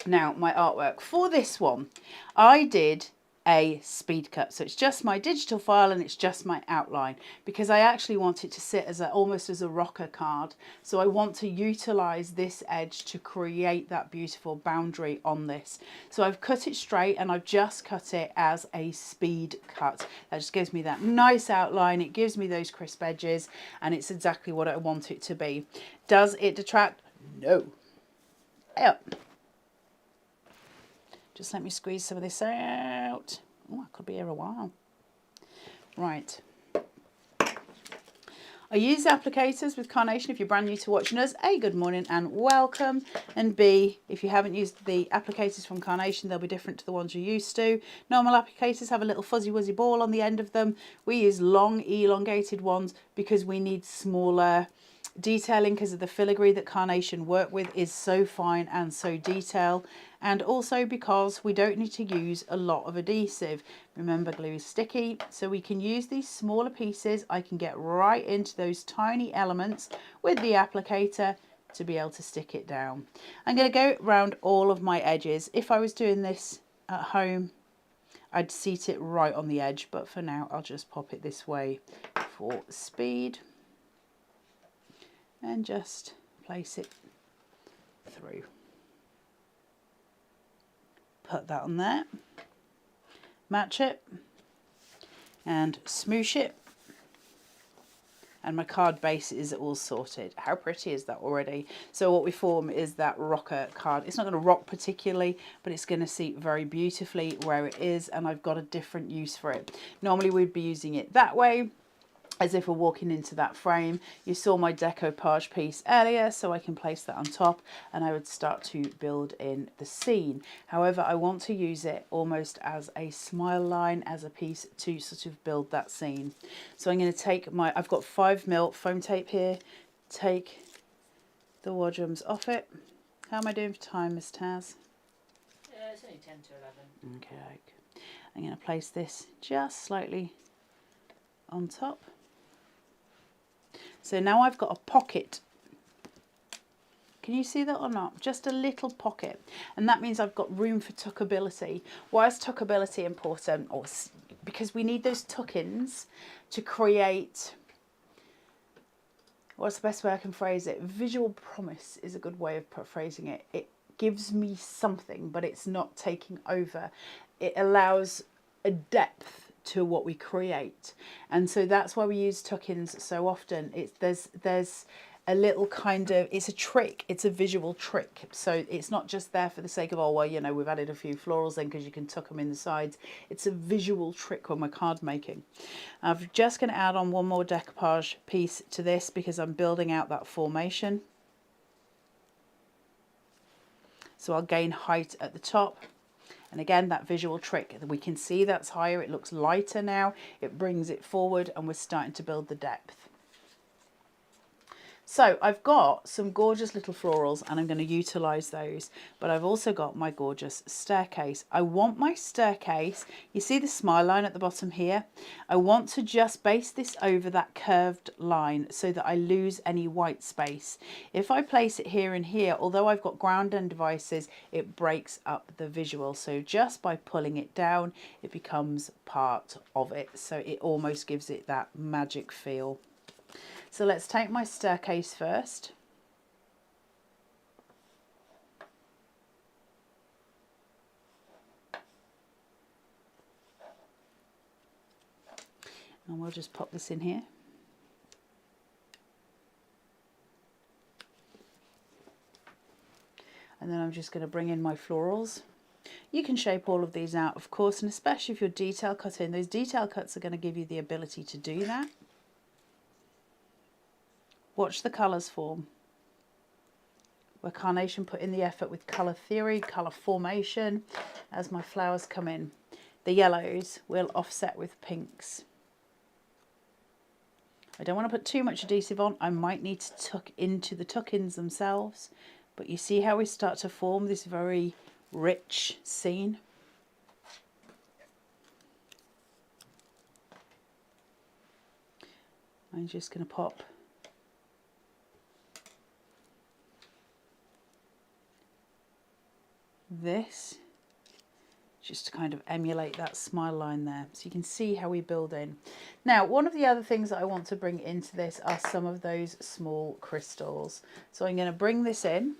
Now, my artwork for this one, I did a speed cut, so it's just my digital file and it's just my outline, because I actually want it to sit as almost as a rocker card. So I want to utilize this edge to create that beautiful boundary on this. So I've cut it straight and I've just cut it as a speed cut. That just gives me that nice outline. It gives me those crisp edges, and it's exactly what I want it to be. Does it detract? No. Yep. Just let me squeeze some of this out. Oh, I could be here a while. Right. I use applicators with Carnation. If you're brand new to watching us, A, good morning and welcome. And B, if you haven't used the applicators from Carnation, they'll be different to the ones you're used to. Normal applicators have a little fuzzy wuzzy ball on the end of them. We use long, elongated ones because we need smaller detailing, because of the filigree that Carnation work with is so fine and so detailed, and also because we don't need to use a lot of adhesive. Remember, glue is sticky, so we can use these smaller pieces. I can get right into those tiny elements with the applicator to be able to stick it down. I'm going to go around all of my edges. If I was doing this at home, I'd seat it right on the edge, but for now I'll just pop it this way for speed and just place it through. Put that on there, match it and smoosh it, and my card base is all sorted. How pretty is that already? So what we form is that rocker card. It's not going to rock particularly, but it's going to sit very beautifully where it is, and I've got a different use for it. Normally we'd be using it that way, as if we're walking into that frame. You saw my decoupage piece earlier, so I can place that on top and I would start to build in the scene. However, I want to use it almost as a smile line, as a piece to sort of build that scene. So I'm going to take my, I've got 5mm foam tape here, take the wadrums off it. How am I doing for time, Miss Taz? It's only 10 to 11. Okay. I'm going to place this just slightly on top. So now I've got a pocket. Can you see that or not? Just a little pocket. And that means I've got room for tuckability. Why is tuckability important? Because we need those tuck-ins to create what's the best way I can phrase it? Visual promise is a good way of phrasing it. It gives me something, but it's not taking over. It allows a depth to what we create, and so that's why we use tuck-ins so often. There's a little kind of, it's a trick, it's a visual trick. So it's not just there for the sake of, oh well, you know, we've added a few florals in because you can tuck them in the sides. It's a visual trick when we're card making. I'm just going to add on one more decoupage piece to this because I'm building out that formation. So I'll gain height at the top. And again, that visual trick, we can see that's higher, it looks lighter now, it brings it forward, and we're starting to build the depth. So I've got some gorgeous little florals and I'm going to utilise those, but I've also got my gorgeous staircase. I want my staircase, you see the smile line at the bottom here? I want to just base this over that curved line so that I lose any white space. If I place it here and here, although I've got ground end devices, it breaks up the visual. So just by pulling it down, it becomes part of it. So it almost gives it that magic feel. So let's take my staircase first. And we'll just pop this in here. And then I'm just going to bring in my florals. You can shape all of these out, of course, and especially if you're detail cutting, those detail cuts are going to give you the ability to do that. Watch the colours form. Where Carnation put in the effort with colour theory, colour formation, as my flowers come in. The yellows will offset with pinks. I don't want to put too much adhesive on. I might need to tuck into the tuck-ins themselves. But you see how we start to form this very rich scene? I'm just going to pop this just to kind of emulate that smile line there, so you can see how we build in. Now, one of the other things that I want to bring into this are some of those small crystals. So I'm going to bring this in.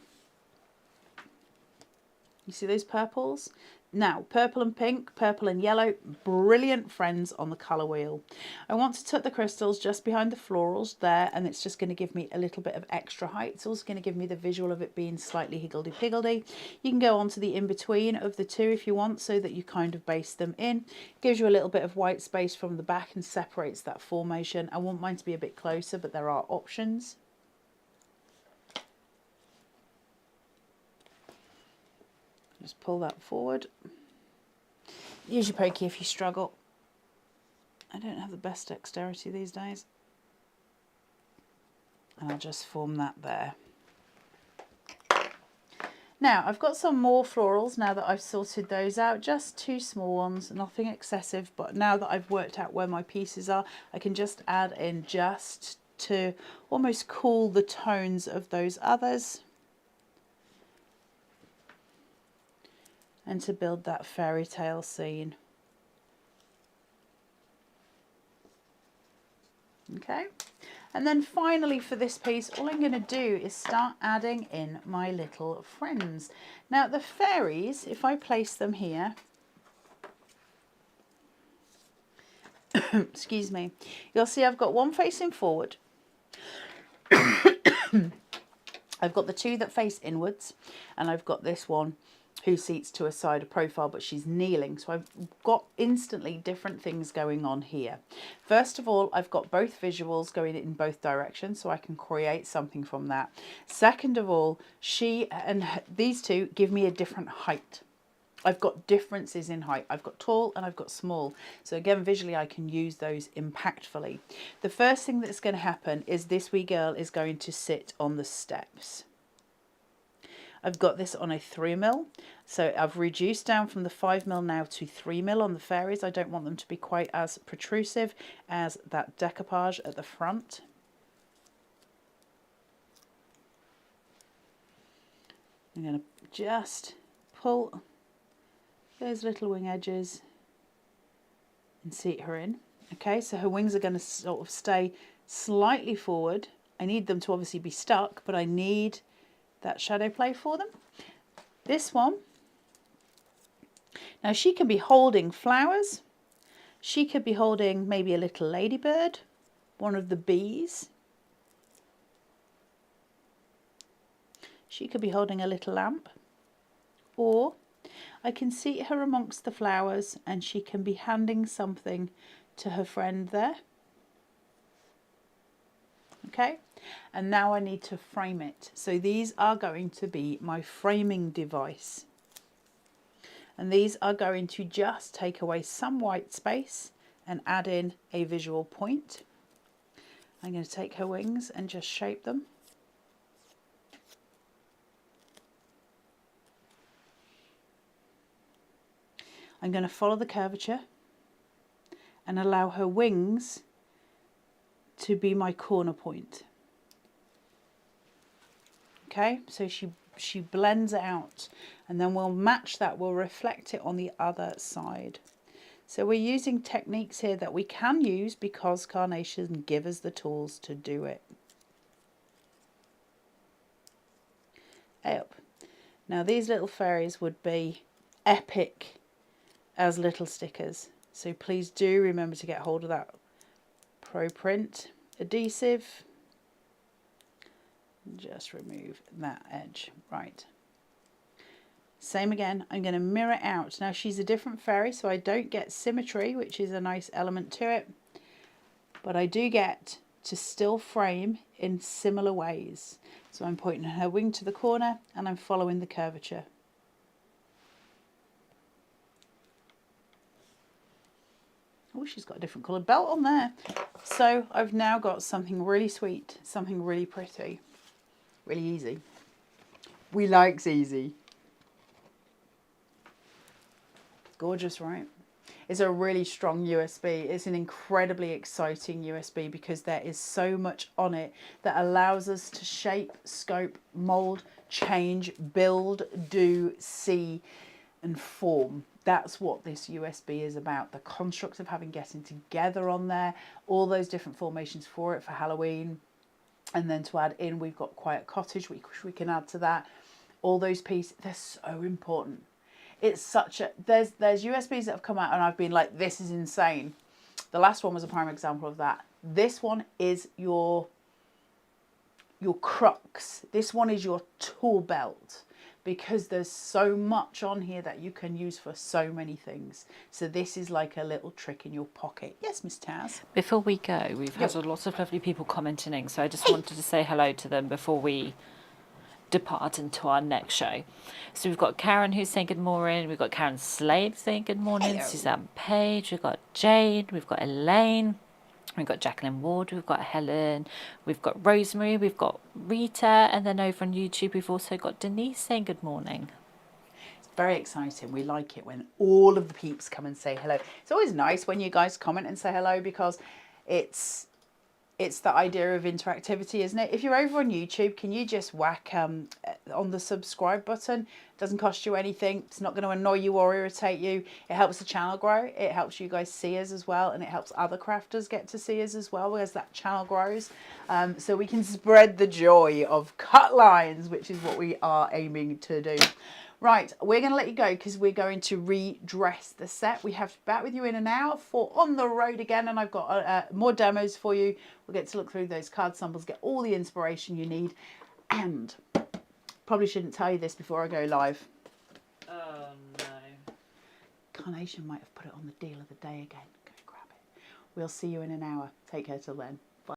You see those purples? Now, purple and pink, purple and yellow, brilliant friends on the colour wheel. I want to tuck the crystals just behind the florals there, and it's just going to give me a little bit of extra height. It's also going to give me the visual of it being slightly higgledy-piggledy. You can go on to the in-between of the two if you want, so that you kind of base them in. Gives you a little bit of white space from the back and separates that formation. I want mine to be a bit closer, but there are options. Just pull that forward. Use your pokey if you struggle. I don't have the best dexterity these days. And I'll just form that there. Now, I've got some more florals now that I've sorted those out. Just two small ones, nothing excessive. But now that I've worked out where my pieces are, I can just add in just to almost cool the tones of those others. And to build that fairy tale scene. Okay, and then finally for this piece, all I'm going to do is start adding in my little friends. Now the fairies, if I place them here, excuse me, you'll see I've got one facing forward. I've got the two that face inwards, and I've got this one who seats to a side of profile, but she's kneeling. So I've got instantly different things going on here. First of all, I've got both visuals going in both directions, so I can create something from that. Second of all, she and these two give me a different height. I've got differences in height. I've got tall and I've got small. So again, visually, I can use those impactfully. The first thing that's going to happen is this wee girl is going to sit on the steps. I've got this on a 3mm, so I've reduced down from the 5mm now to 3mm on the fairies. I don't want them to be quite as protrusive as that decoupage at the front. I'm going to just pull those little wing edges and seat her in. Okay, so her wings are going to sort of stay slightly forward. I need them to obviously be stuck, but I need that shadow play for them. This one, now she can be holding flowers. She could be holding maybe a little ladybird, one of the bees. She could be holding a little lamp, or I can see her amongst the flowers and she can be handing something to her friend there. Okay, and now I need to frame it. So these are going to be my framing device. And these are going to just take away some white space and add in a visual point. I'm going to take her wings and just shape them. I'm going to follow the curvature and allow her wings to be my corner point. Okay, so she blends out, and then we'll match that, we'll reflect it on the other side. So we're using techniques here that we can use because Carnation give us the tools to do it. Up. Now these little fairies would be epic as little stickers, so please do remember to get hold of that Pro Print adhesive. Just remove that edge. Right, same again, I'm going to mirror it out. Now she's a different fairy, so I don't get symmetry, which is a nice element to it, but I do get to still frame in similar ways. So I'm pointing her wing to the corner and I'm following the curvature. Oh, she's got a different coloured belt on there. So I've now got something really sweet, something really pretty, really easy. We likes easy. Gorgeous, right? It's a really strong USB. It's an incredibly exciting USB because there is so much on it that allows us to shape, scope, mold, change, build, do, see, and form. That's what this USB is about. The construct of having getting together on there, all those different formations for it for Halloween. And then to add in, we've got Quiet Cottage, which we can add to that. All those pieces, they're so important. It's such a, there's USBs that have come out and I've been like, this is insane. The last one was a prime example of that. This one is your crux. This one is your tool belt, because there's so much on here that you can use for so many things. So this is like a little trick in your pocket. Yes, Miss Taz? Before we go, we've had a lot of lovely people commenting, so I just wanted to say hello to them before we depart into our next show. So we've got Karen who's saying good morning, we've got Karen Slade saying good morning, Hello. Suzanne Page, we've got Jade, we've got Elaine, we've got Jacqueline Ward, we've got Helen, we've got Rosemary, we've got Rita, and then over on YouTube we've also got Denise saying good morning. It's very exciting. We like it when all of the peeps come and say hello. It's always nice when you guys comment and say hello, because it's the idea of interactivity, isn't it? If you're over on YouTube, can you just whack on the subscribe button? It doesn't cost you anything. It's not going to annoy you or irritate you. It helps the channel grow. It helps you guys see us as well, and it helps other crafters get to see us as well as that channel grows. So we can spread the joy of cut lines, which is what we are aiming to do. Right, we're going to let you go because we're going to redress the set. We have to be back with you in an hour for On the Road again, and I've got more demos for you. We'll get to look through those card samples, get all the inspiration you need, and probably shouldn't tell you this before I go live. Oh no. Carnation might have put it on the deal of the day again. Go grab it. We'll see you in an hour. Take care till then.